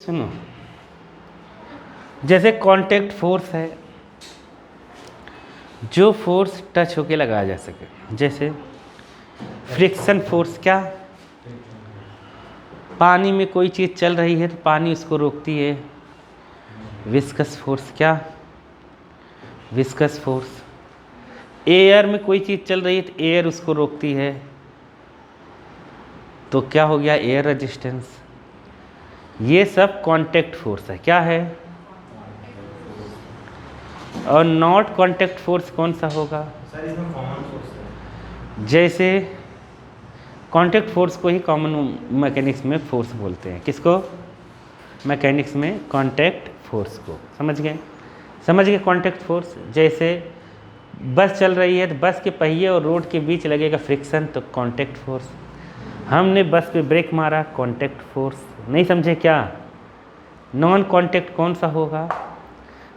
सुनो, जैसे contact force है जो फोर्स टच होके लगाया जा सके, जैसे फ्रिक्शन फोर्स। क्या पानी में कोई चीज़ चल रही है तो पानी उसको रोकती है। Viscous force. क्या विस्कस फोर्स। एयर में कोई चीज़ चल रही है तो एयर उसको रोकती है, तो क्या हो गया? Air resistance. ये सब कांटेक्ट फोर्स है। क्या है? और नॉट कांटेक्ट फोर्स कौन सा होगा? सर इसमें कॉमन फोर्स है। जैसे कांटेक्ट फोर्स को ही कॉमन मैकेनिक्स में फोर्स बोलते हैं। किसको? मैकेनिक्स में कांटेक्ट फोर्स को। समझ गए? समझ गए कांटेक्ट फोर्स। जैसे बस चल रही है तो बस के पहिए और रोड के बीच लगेगा फ्रिक्शन, तो कांटेक्ट फोर्स। हमने बस पे ब्रेक मारा, कांटेक्ट फोर्स। नहीं समझे क्या? नॉन कांटेक्ट कौन सा होगा?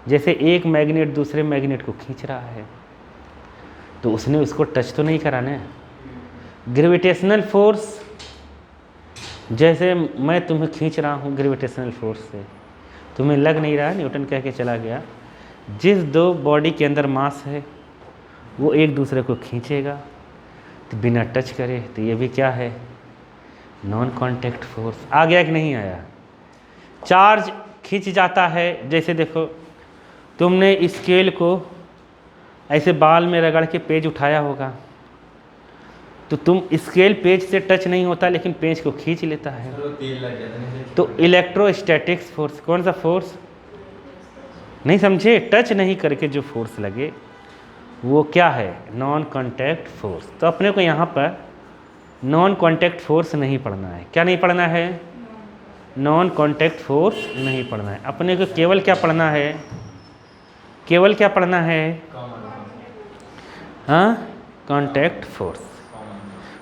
जैसे एक मैग्नेट दूसरे मैग्नेट को खींच रहा है तो उसने उसको टच तो नहीं करा ना। ग्रेविटेशनल फोर्स, जैसे मैं तुम्हें खींच रहा हूँ ग्रेविटेशनल फोर्स से, तुम्हें लग नहीं रहा, न्यूटन कह के चला गया। जिस दो बॉडी के अंदर मास है वो एक दूसरे को खींचेगा तो बिना टच करे, तो ये भी क्या है? Non contact force. आ गया कि नहीं आया? चार्ज खींच जाता है। जैसे देखो, तुमने स्केल को ऐसे बाल में रगड़ के पेज उठाया होगा तो तुम स्केल पेज से टच नहीं होता लेकिन पेज को खींच लेता है, सर वो तेल लग जाता है। तो इलेक्ट्रोस्टैटिक्स फोर्स। कौन सा फोर्स? नहीं समझे? टच नहीं करके जो फोर्स लगे वो क्या है? Non contact force. तो अपने को यहाँ पर नॉन कांटेक्ट फोर्स नहीं पढ़ना है। क्या नहीं पढ़ना है? नॉन कांटेक्ट फोर्स नहीं पढ़ना है। अपने को केवल क्या पढ़ना है? केवल क्या पढ़ना है? हाँ, कांटेक्ट फोर्स।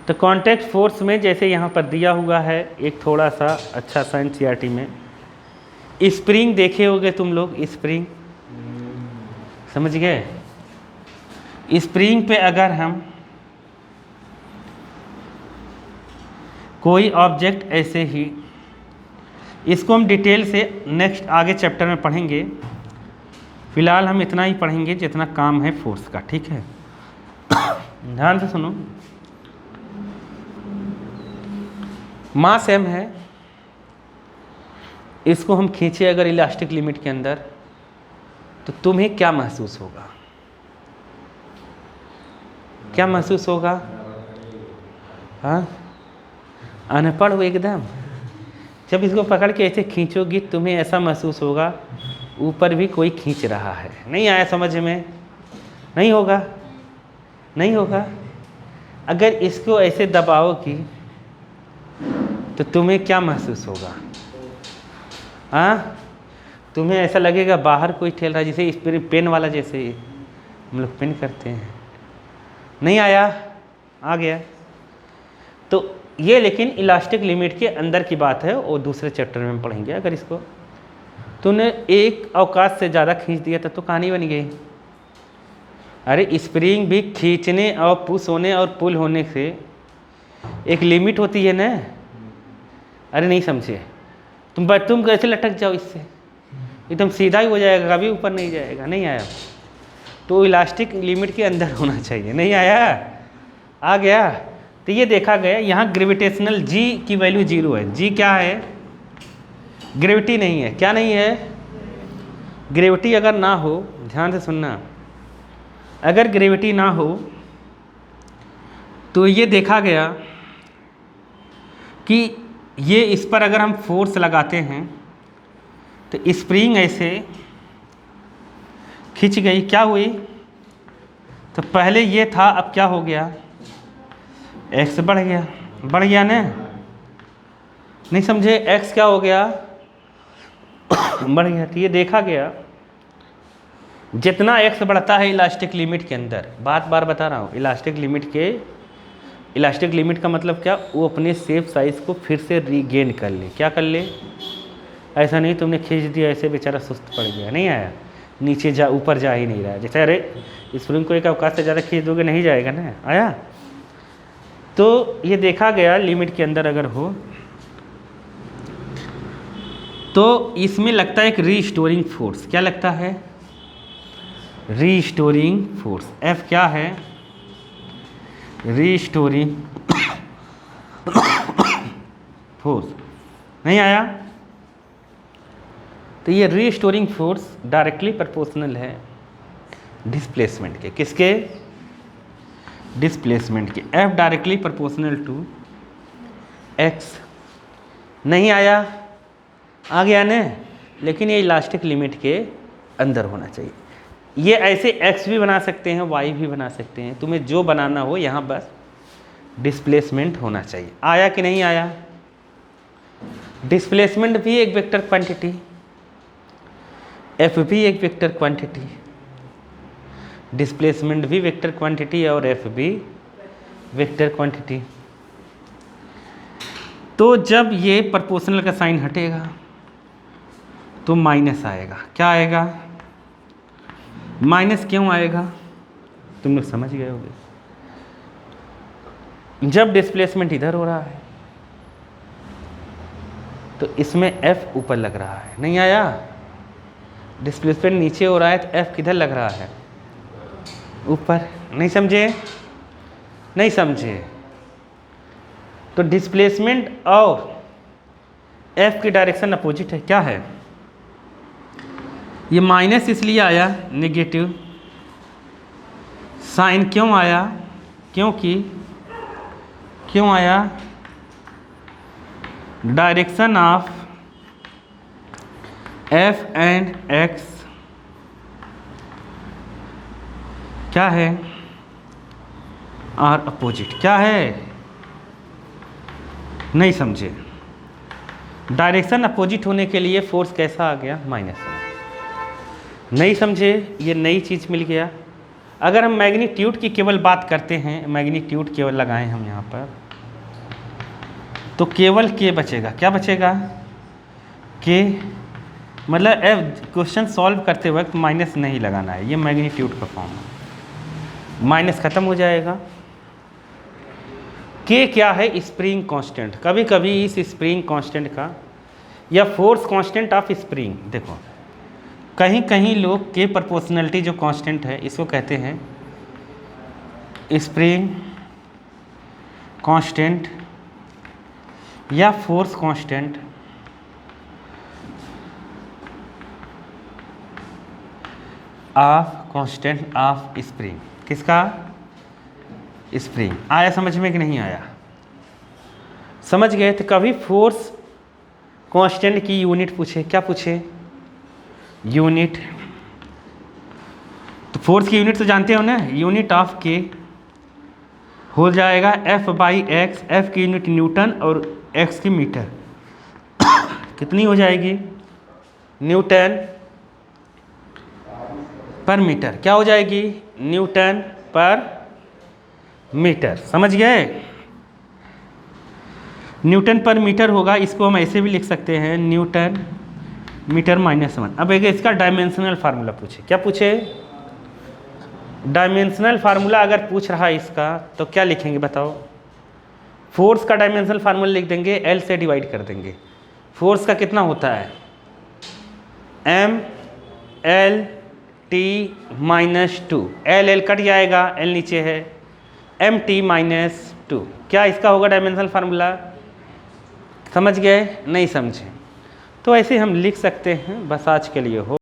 तो कांटेक्ट फोर्स में जैसे यहाँ पर दिया हुआ है एक थोड़ा सा अच्छा सा एनसीईआरटी में, स्प्रिंग देखे होगे तुम लोग। स्प्रिंग समझ गए? स्प्रिंग पे अगर हम कोई ऑब्जेक्ट ऐसे ही, इसको हम डिटेल से नेक्स्ट आगे चैप्टर में पढ़ेंगे, फिलहाल हम इतना ही पढ़ेंगे जितना काम है फोर्स का। ठीक है, ध्यान से सुनो। मास m है, इसको हम खींचे अगर इलास्टिक लिमिट के अंदर, तो तुम्हें क्या महसूस होगा? क्या महसूस होगा? हाँ, अनपढ़ हो एकदम। जब इसको पकड़ के ऐसे खींचोगी तुम्हें ऐसा महसूस होगा ऊपर भी कोई खींच रहा है। नहीं आया समझ में? नहीं होगा? नहीं होगा। अगर इसको ऐसे दबाओगी तो तुम्हें क्या महसूस होगा? हाँ, तुम्हें ऐसा लगेगा बाहर कोई ठेल रहा है, जैसे इस पेन वाला, जैसे हम लोग पेन करते हैं। नहीं आया? आ गया। तो ये लेकिन इलास्टिक लिमिट के अंदर की बात है, और दूसरे चैप्टर में हम पढ़ेंगे। अगर इसको तूने एक अवकाश से ज़्यादा खींच दिया तो कहानी बन गई। अरे स्प्रिंग भी खींचने और पुश होने और पुल होने से एक लिमिट होती है ना। अरे नहीं समझे? तुम कैसे लटक जाओ इससे, एकदम सीधा ही हो जाएगा, कभी ऊपर नहीं जाएगा। नहीं आया? तो इलास्टिक लिमिट के अंदर होना चाहिए। नहीं आया? आ गया? तो ये देखा गया यहाँ ग्रेविटेशनल जी की वैल्यू 0 है। जी क्या है? ग्रेविटी नहीं है। क्या नहीं है? ग्रेविटी अगर ना हो, ध्यान से सुनना, अगर ग्रेविटी ना हो तो ये देखा गया कि ये इस पर अगर हम फोर्स लगाते हैं तो स्प्रिंग ऐसे खिंच गई। क्या हुई? तो पहले ये था, अब क्या हो गया? एक्स बढ़ गया। बढ़ गया ना? नहीं समझे? एक्स क्या हो गया? बढ़ गया। तो ये देखा गया जितना एक्स बढ़ता है इलास्टिक लिमिट के अंदर, बात बार बता रहा हूँ, इलास्टिक लिमिट का मतलब क्या? वो अपने सेफ साइज को फिर से रीगेन कर ले। क्या कर ले? ऐसा नहीं तुमने खींच दिया ऐसे बेचारा सुस्त पड़ गया। नहीं आया? नीचे जा, ऊपर जा ही नहीं रहा है। जैसे अरे स्प्रिंग को एक अवकाश से ज़्यादा खींच दोगे, नहीं जाएगा ना। आया? तो ये देखा गया लिमिट के अंदर अगर हो तो इसमें लगता है एक रीस्टोरिंग फोर्स। क्या लगता है? Restoring force. एफ क्या है? Restoring force. नहीं आया? तो ये रीस्टोरिंग फोर्स डायरेक्टली प्रोपोर्शनल है डिस्प्लेसमेंट के। किसके? डिस्प्लेसमेंट के। F directly proportional to X. नहीं आया? आ गया ना? लेकिन ये इलास्टिक लिमिट के अंदर होना चाहिए। ये ऐसे एक्स भी बना सकते हैं, वाई भी बना सकते हैं, तुम्हें जो बनाना हो, यहाँ बस डिस्प्लेसमेंट होना चाहिए। आया कि नहीं आया? डिस्प्लेसमेंट भी एक वेक्टर क्वांटिटी, एफ भी एक वेक्टर क्वांटिटी, डिस्प्लेसमेंट भी वेक्टर क्वांटिटी और एफ भी वेक्टर क्वांटिटी। तो जब ये प्रोपोर्शनल का साइन हटेगा तो माइनस आएगा। क्या आएगा? माइनस क्यों आएगा? तुम लोग समझ गए होगे। जब डिस्प्लेसमेंट इधर हो रहा है तो इसमें एफ ऊपर लग रहा है। नहीं आया? डिस्प्लेसमेंट नीचे हो रहा है तो एफ किधर लग रहा है? ऊपर। नहीं समझे? नहीं समझे? तो डिस्प्लेसमेंट और एफ की डायरेक्शन अपोजिट है। क्या है? ये माइनस इसलिए आया, नेगेटिव साइन क्यों आया? क्योंकि क्यों आया? Direction of F and X क्या है? Are opposite. क्या है? नहीं समझे? डायरेक्शन अपोजिट होने के लिए फोर्स कैसा आ गया? माइनस। नहीं समझे? ये नई चीज़ मिल गया। अगर हम मैग्नीट्यूड की केवल बात करते हैं, मैग्नीट्यूड केवल लगाएं हम यहाँ पर, तो केवल के बचेगा। क्या बचेगा? के। मतलब एफ क्वेश्चन सॉल्व करते वक्त माइनस नहीं लगाना है, ये मैग्नीट्यूड का फॉर्म है। माइनस खत्म हो जाएगा। के क्या है? Spring constant. कभी कभी इस स्प्रिंग कांस्टेंट का या फोर्स कांस्टेंट ऑफ स्प्रिंग, देखो कहीं कहीं लोग के प्रोपोर्शनलिटी जो कांस्टेंट है इसको कहते हैं स्प्रिंग कांस्टेंट या फोर्स कांस्टेंट ऑफ स्प्रिंग। किसका? स्प्रिंग। आया समझ में कि नहीं आया? समझ गए? तो कभी फोर्स कांस्टेंट की यूनिट पूछे, क्या पूछे? यूनिट। तो फोर्स की यूनिट तो जानते हो ना, यूनिट ऑफ के हो जाएगा एफ बाई एक्स। एफ की यूनिट न्यूटन और एक्स की मीटर। कितनी हो जाएगी? न्यूटन पर मीटर। क्या हो जाएगी? न्यूटन पर मीटर। समझ गए? न्यूटन पर मीटर होगा। इसको हम ऐसे भी लिख सकते हैं, न्यूटन मीटर माइनस 1। अब एक इसका डायमेंशनल फार्मूला पूछे। क्या पूछे? डायमेंशनल फार्मूला अगर पूछ रहा है इसका तो क्या लिखेंगे बताओ? फोर्स का डायमेंशनल फार्मूला लिख देंगे, एल से डिवाइड कर देंगे। फोर्स का कितना होता है? M L T minus 2। L L cut जाएगा, एल नीचे है, एम टी माइनस 2। क्या इसका होगा डायमेंशनल फार्मूला? समझ गए? नहीं समझे? तो ऐसे हम लिख सकते हैं। बस आज के लिए हो